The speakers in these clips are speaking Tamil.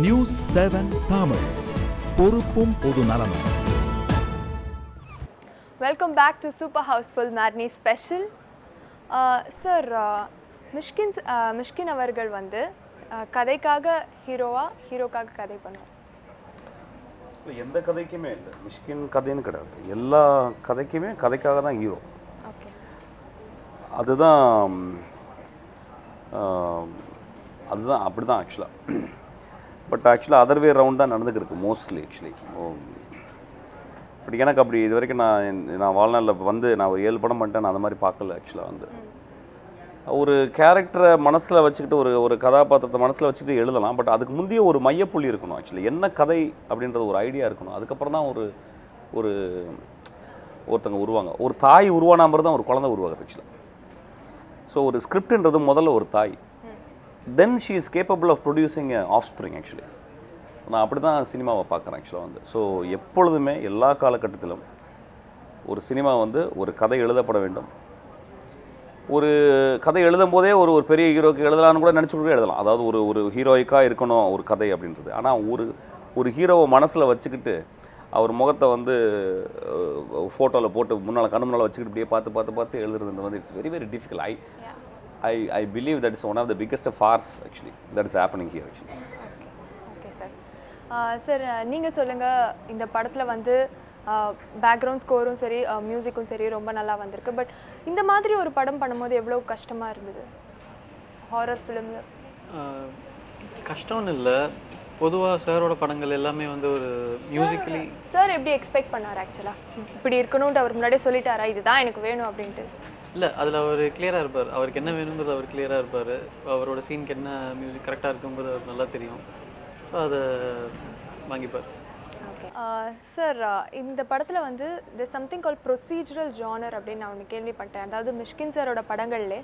நியூஸ் 7 தமிழ் பொறுப்பும் பொது நலமும். Welcome back to Super Houseful Matinee Special. Sir, Mysskin அவர்கள் வந்து கதைக்காக ஹீரோவா, ஹீரோக்காக கதை பண்ணுவார்? எந்த கதைக்குமே இல்லை, மிஷ்கின் கதைன்னு கிடையாது. எல்லா கதைக்குமே கதைக்காக தான் ஹீரோ. ஓகே, அதுதான் அப்படி தான் ஆக்சுவலாக. பட் ஆக்சுவலாக அதர் வே ரவுண்ட் தான் நடந்துக்கிருக்கு மோஸ்ட்லி ஆக்சுவலி. பட் எனக்கு அப்படி இது வரைக்கும் நான் வாழ்நாளில் வந்து நான் ஒரு 7 படம் பண்ணிட்டேன். நான் அந்த மாதிரி பார்க்கல ஆக்சுவலாக. வந்து ஒரு கேரக்டரை மனசில் வச்சுக்கிட்டு ஒரு கதாபாத்திரத்தை மனசில் வச்சுக்கிட்டு எழுதலாம். பட் அதுக்கு முந்தைய ஒரு மையப்புள்ளி இருக்கணும் ஆக்சுவலி. என்ன கதை அப்படின்றது ஒரு ஐடியா இருக்கணும். அதுக்கப்புறம் தான் ஒருத்தங்க உருவாங்க. ஒரு தாய் உருவான மாதிரி தான் ஒரு குழந்தை உருவாகுது ஆக்சுவலாக. ஸோ ஒரு ஸ்கிரிப்டுன்றது முதல்ல ஒரு தாய், then she is capable of producing a offspring actually. நான் அப்படி தான் சினிமாவை பார்க்குறேன் ஆக்சுவலாக. வந்து ஸோ எப்பொழுதுமே எல்லா காலகட்டத்திலும் ஒரு சினிமா வந்து ஒரு கதை எழுதப்பட வேண்டும். ஒரு கதை எழுதும் போதே ஒரு பெரிய ஹீரோக்கு எழுதலான்னு கூட நினச்சி கூட எழுதலாம். அதாவது ஒரு ஹீரோயிக்காக இருக்கணும் ஒரு கதை அப்படின்றது. ஆனால் ஒரு ஹீரோவை மனசில் வச்சுக்கிட்டு அவர் முகத்தை வந்து ஃபோட்டோவில் போட்டு கண்ணு முன்னால் வச்சுக்கிட்டு இப்படியே பார்த்து எழுதுறது வந்து it's very very difficult. I believe that is one of the biggest farce actually that is happening here actually. Okay sir. Sir நீங்கள் சொல்லுங்கள், இந்த படத்தில் வந்து பேக்ரவுண்ட் ஸ்கோரும் சரி மியூசிக்கும் சரி ரொம்ப நல்லா வந்திருக்கு. பட் இந்த மாதிரி ஒரு படம் பண்ணும்போது எவ்வளோ கஷ்டமாக இருந்தது ஹாரர் ஃபிலிமில்? கஷ்டம்னு இல்லை, பொதுவாக சாரோட படங்கள் எல்லாமே வந்து ஒரு மியூசிக்கலி. சார் எப்படி எக்ஸ்பெக்ட் பண்ணார் ஆக்சுவலாக? இப்படி இருக்கணும்ட்டு அவர் முன்னாடியே சொல்லிட்டாரா இதுதான் எனக்கு வேணும் அப்படின்ட்டு? இல்லை, அதில் அவர் கிளியராக இருப்பார். அவருக்கு என்ன வேணுங்கிறது அவர் கிளியராக இருப்பார். அவரோட சீனுக்கு என்ன மியூசிக் கரெக்டாக இருக்குங்கிறது அவர் நல்லா தெரியும். அதை வாங்கிப்பார். ஓகே சார், இந்த படத்தில் வந்து there's something called procedural genre அப்படின்னு நான் ஒன்று கேள்விப்பட்டேன். அதாவது மிஷ்கின் சாரோட படங்கள்லே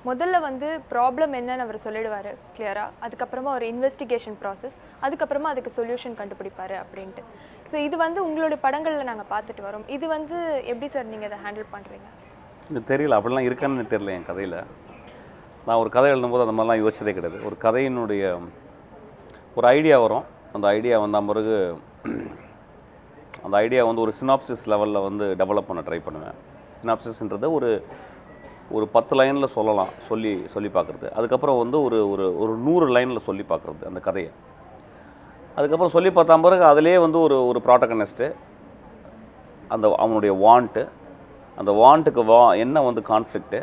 முதல்ல வந்து ப்ராப்ளம் என்னன்னு அவர் சொல்லிடுவார் கிளியராக. அதுக்கப்புறமா ஒரு இன்வெஸ்டிகேஷன் ப்ராசஸ், அதுக்கப்புறமா அதுக்கு சொல்யூஷன் கண்டுபிடிப்பார் அப்படின்ட்டு. ஸோ இது வந்து உங்களுடைய படங்களில் நாங்கள் பார்த்துட்டு வரோம். இது வந்து எப்படி சார் நீங்கள் அதை ஹேண்டில் பண்ணுறீங்க? இது தெரியல, அப்படிலாம் இருக்கான்னு தெரியல. என் கதையில் நான் ஒரு கதை எழுதும்போது அந்த மாதிரிலாம் யோசிச்சதே கிடையாது. ஒரு கதையினுடைய ஒரு ஐடியா வரும். அந்த ஐடியா வந்த பிறகு அந்த ஐடியா வந்து ஒரு சினாப்சிஸ் லெவலில் வந்து டெவலப் பண்ண ட்ரை பண்ணுவேன். சினாப்சிஸ்ன்றது ஒரு 10 லைனில் சொல்லி பார்க்குறது. அதுக்கப்புறம் வந்து ஒரு 100 லைனில் சொல்லி பார்க்குறது அந்த கதையை. அதுக்கப்புறம் சொல்லி பார்த்தா பிறகு அதிலே வந்து ஒரு ப்ராட்டகனிஸ்ட்டு, அவனுடைய வாண்ட்டு, அந்த வாண்ட்டுக்கு என்ன வந்து கான்ஃப்ளிக்ட்டு,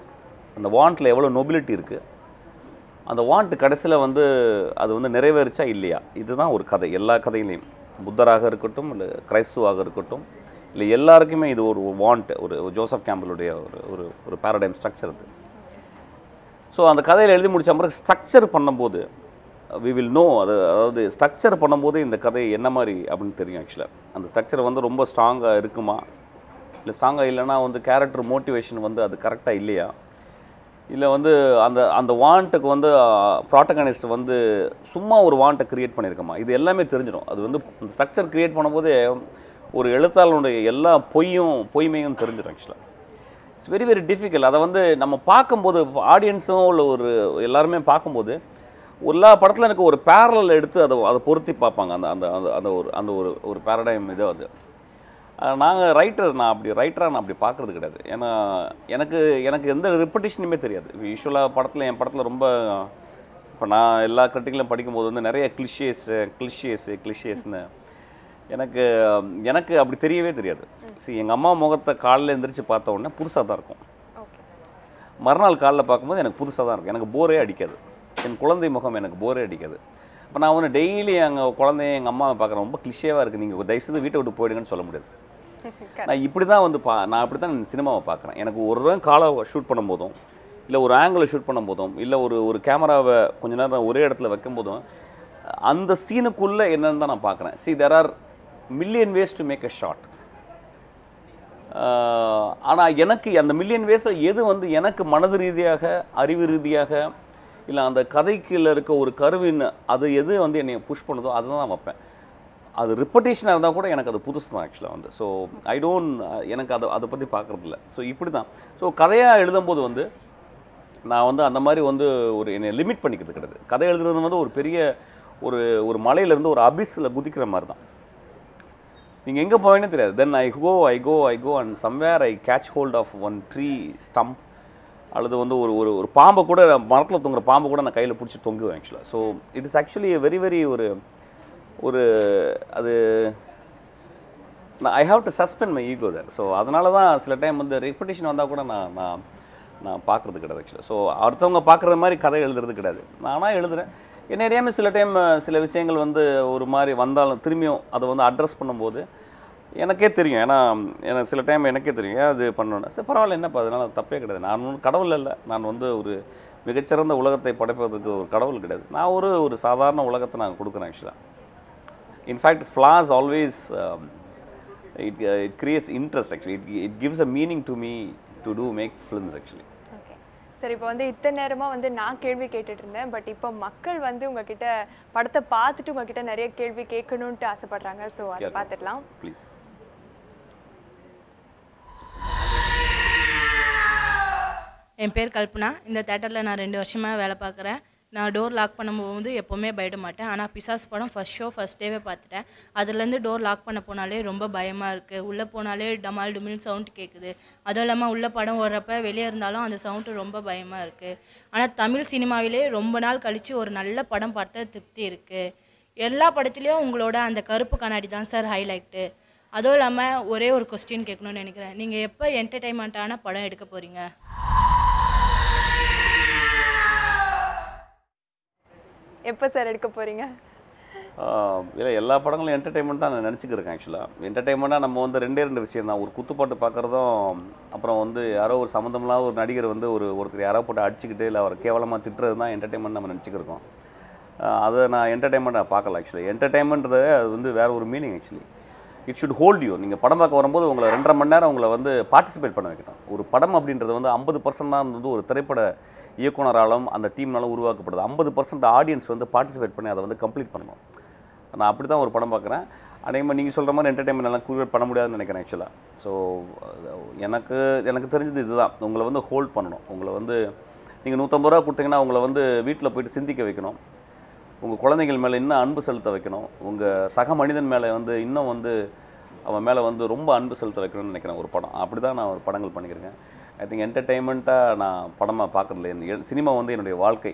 அந்த வாண்ட்டில் எவ்வளோ நொபிலிட்டி இருக்குது, அந்த வாண்ட்டு கடைசியில் வந்து அது வந்து நிறைவேறிச்சா இல்லையா, இதுதான் ஒரு கதை. எல்லா கதையிலையும் புத்தராக இருக்கட்டும், இல்லை கிரைஸ்துவாக இருக்கட்டும், இல்லை எல்லாருக்குமே இது ஒரு வாண்ட், ஒரு ஜோசப் கேம்பலுடைய ஒரு பேரடைம் ஸ்ட்ரக்சர் அது. ஸோ அந்த கதையில் எழுதி முடித்த பிறகு ஸ்ட்ரக்சர் பண்ணும்போது வி வில் நோ, அதாவது ஸ்ட்ரக்சர் பண்ணும்போது இந்த கதை என்ன மாதிரி அப்படின்னு தெரியும் ஆக்சுவலாக. அந்த ஸ்ட்ரக்சர் வந்து ரொம்ப ஸ்ட்ராங்காக இருக்குமா, இல்லை ஸ்ட்ராங்காக இல்லைனா வந்து கேரக்டர் மோட்டிவேஷன் வந்து அது கரெக்டாக இல்லையா, இல்லை வந்து அந்த வாண்ட்டுக்கு வந்து ப்ராட்டகனிஸ்ட் வந்து சும்மா ஒரு வாண்ட்டை க்ரியேட் பண்ணியிருக்கோமா, இது எல்லாமே தெரிஞ்சிடும். அது வந்து அந்த ஸ்ட்ரக்சர் க்ரியேட் பண்ணும்போதே ஒரு எழுத்தாளனுடைய எல்லா பொய்மையும் தெரிஞ்சிடும் ஆக்சுவலாக. It's very very difficult. அதை வந்து நம்ம பார்க்கும்போது ஆடியன்ஸும் இல்லை எல்லாருமே பார்க்கும்போது எல்லா படத்தில் எனக்கு ஒரு பேரலல் எடுத்து அதை பொருத்தி பார்ப்பாங்க. அந்த ஒரு பேரடைம் இது அது. நான் அப்படி பார்க்குறது கிடையாது. ஏன்னா எனக்கு எந்த ரிப்பட்டிஷனுமே தெரியாது. யூஸ்வலாக என் படத்தில் ரொம்ப, இப்போ நான் எல்லா கிரிட்டிக்கலும் படிக்கும்போது வந்து நிறைய கிளிஷேஸ்னு எனக்கு அப்படி தெரியவே தெரியாது. சரி, எங்கள் அம்மா முகத்தை காலையில் எழுந்திரிச்சு பார்த்த உடனே புதுசாக தான் இருக்கும். மறுநாள் காலையில் பார்க்கும்போது எனக்கு புதுசாக தான் இருக்கும். எனக்கு போரே அடிக்காது. என் குழந்தை முகம் எனக்கு போரே அடிக்காது. இப்போ நான் வந்து டெய்லி எங்கள் குழந்தைய எங்கள் அம்மாவை பார்க்குறேன், ரொம்ப கிளிஷேவாக இருக்குது, நீங்கள் தயவுசெய்து வீட்டை விட்டு போயிடுங்கன்னு சொல்ல முடியாது. நான் இப்படி தான் வந்து நான் அப்படி தான் சினிமாவை பார்க்குறேன். எனக்கு ஒரு காலை ஷூட் பண்ணும்போதும், இல்லை ஒரு ஆங்கிளை ஷூட் பண்ணும்போதும், இல்லை ஒரு கேமராவை கொஞ்ச நேரம் ஒரே இடத்துல வைக்கும் போதும் அந்த சீனுக்குள்ளே என்னென்னு தான் நான் பார்க்குறேன். there are million ways to make a shot. ஆனால் எனக்கு அந்த மில்லியன் வேஸில் எது வந்து எனக்கு மனது ரீதியாக, அறிவு ரீதியாக, இல்லை அந்த கதைக்குள்ள இருக்க ஒரு கருவின் அது எது வந்து என்னை புஷ் பண்ணுதோ அதை தான் நான் வைப்பேன். அது ரிப்பட்டேஷனாக இருந்தால் கூட எனக்கு அது புதுசு தான் ஆக்சுவலாக வந்து. ஸோ எனக்கு அதை பற்றி பார்க்குறதில்ல. ஸோ இப்படி தான். ஸோ கதையாக எழுதும்போது வந்து நான் வந்து அந்த மாதிரி வந்து என்னை லிமிட் பண்ணிக்கிறது கிடையாது. கதை எழுதுறது வந்து ஒரு பெரிய ஒரு ஒரு மலையிலேருந்து ஒரு அபிஸில் குதிக்கிற மாதிரி தான். நீங்கள் எங்கே போவேன்னு தெரியாது. Then I go and somewhere I catch hold of one tree stump, அல்லது வந்து ஒரு ஒரு ஒரு பாம்பை கூட, மரத்தில் தொங்குற பாம்பை கூட நான் கையில் பிடிச்சி தொங்குவேன் ஆக்சுவலாக. So it is actually very very ஒரு அது I have to suspend my ego there. So அதனால தான் சில டைம் வந்து ரெப்புடேஷன் வந்தால் கூட நான் பார்க்குறது கிடையாது ஆக்சுவலாக. ஸோ அடுத்தவங்க பார்க்குறது மாதிரி கதை எழுதுறது கிடையாது, நானாக எழுதுகிறேன். என்ன அறியாமல் சில டைம் சில விஷயங்கள் வந்து ஒரு மாதிரி வந்தாலும் திரும்பியும் அதை வந்து அட்ரஸ் பண்ணும்போது எனக்கே தெரியும். ஏன்னா எனக்கு சில டைம் எனக்கே தெரியும் ஏன் அது பண்ணணும். சரி பரவாயில்ல, என்னப்பா அதனால் தப்பே கிடையாது. நான் ஒன்றும் கடவுள் இல்லை, நான் வந்து ஒரு மிகச்சிறந்த உலகத்தை படைப்பதற்கு ஒரு கடவுள் கிடையாது. நான் ஒரு சாதாரண உலகத்தை நான் கொடுக்குறேன் ஆக்சுவலாக. In fact flaws always it creates interest actually. It gives a meaning to me to make films actually. Okay sir, இப்போ வந்து இத்தனை நேரமாக வந்து நான் கேள்வி கேட்டுட்டு இருந்தேன். பட் இப்போ மக்கள் வந்து உங்ககிட்ட படத்தை பார்த்துட்டு உங்ககிட்ட நிறைய கேள்வி கேட்கணுன்ட்டு ஆசைப்படுறாங்க. ஸோ அதை பார்த்துடலாம் ப்ளீஸ். என் பேர் கல்பனா. இந்த தேட்டரில் நான் 2 வருஷமாக வேலை பார்க்குறேன். நான் டோர் லாக் பண்ணும்போது எப்போவுமே பயப்பட மாட்டேன். ஆனால் பிசாஸ் படம் ஃபர்ஸ்ட் டேவே பார்த்துட்டேன். அதுலேருந்து டோர் லாக் பண்ண போனாலே ரொம்ப பயமாக இருக்குது. உள்ளே போனாலே டமால் டுமில் சவுண்ட் கேட்குது. அதுவும் இல்லாமல் உள்ள படம் ஓடுறப்ப வெளியே இருந்தாலும் அந்த சவுண்டு ரொம்ப பயமாக இருக்குது. ஆனால் தமிழ் சினிமாவிலே ரொம்ப நாள் கழித்து ஒரு நல்ல படம் பார்த்த திருப்தி இருக்குது. எல்லா படத்துலேயும் உங்களோட அந்த கருப்பு கண்ணாடி தான் சார் ஹைலைட்டு. அதுவும் இல்லாமல் ஒரே ஒரு கொஸ்டின் கேட்கணும்னு நினைக்கிறேன். நீங்கள் எப்போ என்டர்டெயின்மெண்ட்டான படம் எடுக்க போகிறீங்க? எப்போ சார் எடுக்க போகிறீங்க? இல்லை, எல்லா படங்களும் என்டர்டெயின்மெண்ட் தான் நான் நினச்சிக்கிறேன் ஆக்சுவலாக. என்டர்டெயின்மெண்ட்டாக நம்ம வந்து 2 விஷயம் தான். ஒரு குத்துப்பாட்டு பார்க்குறதும், அப்புறம் வந்து யாரோ ஒரு சம்மந்தமில்லாத ஒரு நடிகர் வந்து ஒருத்தர் யாரோ போட்டு அடிச்சுக்கிட்டு இல்லை அவரை கேவலமாக திட்டுறது தான் என்டர்டெயின்மெண்ட் நம்ம நினச்சிக்கிருக்கோம். அதை நான் என்டர்டெயின்மெண்ட்டாக பார்க்கல ஆக்சுவலி. என்டர்டெயின்மெண்ட்றது அது வந்து வேறு ஒரு meaning actually. It should hold you. நீங்கள் படம் பார்க்க வரும்போது உங்களை 2.5 மணி நேரம் உங்களை வந்து பார்ட்டிசிபேட் பண்ண வைக்கணும். ஒரு படம் அப்படின்றது வந்து 50% தான் வந்து ஒரு திரைப்பட இயக்குனராலும் அந்த டீம்னாலும் உருவாக்கப்படுது. 50% ஆடியன்ஸ் வந்து பார்ட்டிசிபேட் பண்ணி அதை வந்து கம்ப்ளீட் பண்ணணும். நான் அப்படி தான் ஒரு படம் பார்க்குறேன். அதே மாதிரி நீங்கள் சொல்கிற மாதிரி என்டர்டெயின்மெண்ட் எல்லாம் க்ரியேட் பண்ண முடியாதுன்னு நினைக்கிறேன் ஆக்சுவலாக. ஸோ எனக்கு தெரிஞ்சது இதுதான். உங்களை வந்து ஹோல்ட் பண்ணணும். உங்களை வந்து நீங்கள் 150 ரூபா கொடுத்தீங்கன்னா உங்களை வந்து வீட்டில் போய்ட்டு சிந்திக்க வைக்கணும். உங்கள் குழந்தைகள் மேலே இன்னும் அன்பு செலுத்த வைக்கணும். உங்கள் சக மனிதன் மேலே வந்து இன்னும் வந்து அவன் மேலே வந்து ரொம்ப அன்பு செலுத்த வைக்கணும்னு நினைக்கிறேன் ஒரு படம். அப்படி தான் நான் ஒரு படங்கள் பண்ணியிருக்கேன். ஐ திங்க் என்டர்டெயின்மெண்ட்டாக நான் படமாக பார்க்குறதில்ல. சினிமா வந்து என்னுடைய வாழ்க்கை.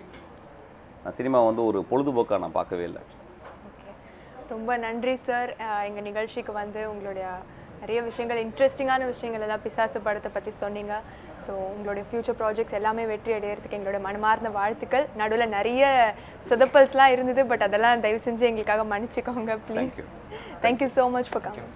நான் சினிமா வந்து ஒரு பொழுதுபோக்காக நான் பார்க்கவே இல்லை. ஓகே, ரொம்ப நன்றி சார். எங்கள் நிகழ்ச்சிக்கு வந்து உங்களுடைய நிறைய விஷயங்கள், இன்ட்ரெஸ்டிங்கான விஷயங்கள் எல்லாம் பிசாசு படத்தை பற்றி சொன்னீங்க. ஸோ உங்களுடைய ஃப்யூச்சர் ப்ராஜெக்ட்ஸ் எல்லாமே வெற்றி அடையிறதுக்கு எங்களோட மனமார்ந்த வாழ்த்துக்கள். நடுவில் நிறைய சொதப்பல்ஸ்லாம் இருந்தது, பட் அதெல்லாம் தயவு செஞ்சு எங்களுக்காக மன்னிச்சுக்கோங்க please. Thank you so much for coming.